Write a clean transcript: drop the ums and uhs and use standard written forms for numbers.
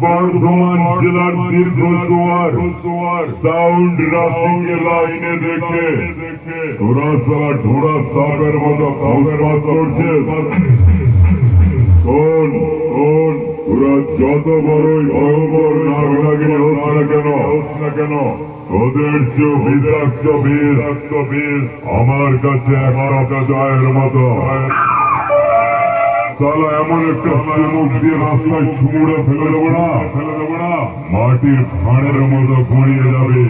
বর্ধমান জেলার দীর্ঘ জোয়ার সাউন্ড রাশিকে লাইনে দেখে তোরা সারা ঢোড়া সাপের মতো খবর করছে। শোন শোন, তোরা যত বড়ই ভয়ঙ্কর নাগনাগিনী হোক না কেন ওদের চেয়েও বিষাক্ত বিষ আমার কাছে একটা জয়ের মতো। সালা এমন একটা চুমুক দিয়ে রাস্তায় ছুঁড়ে ফেলে দেবো না, মাটির ভাঁড়ের মতো গড়িয়ে যাবে।